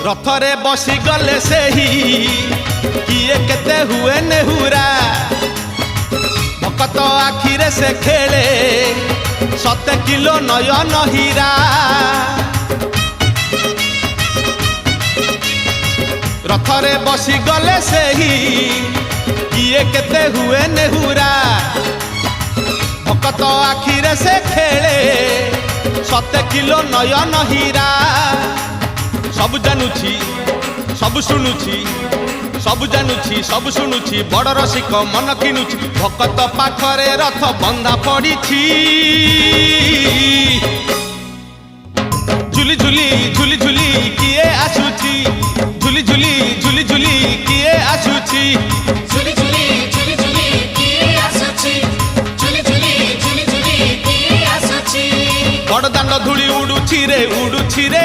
रथरे बसी गले से ही किए केते हुए नेहुरा भकत आखिरे से खेले 7 किलो नयन हीरा रथरे बसी गले से ही किए केते हुए नेहुरा भकत आखिरे से खेले 7 किलो नयन हीरा सब जानुची सब शुणुची सब जानुची सब शुणुची बड़ रसिक मन किनुची भकत पाखरे रथ बंधा पड़ी झुली झुली झुली झुली किए आसुची झुली झुली झुली झुली किए आसुची झुली झुली झुली झुली किए आसुची झुली झुली झुली झुली किए आसुची बड़ दांड धूली उड़ुची रे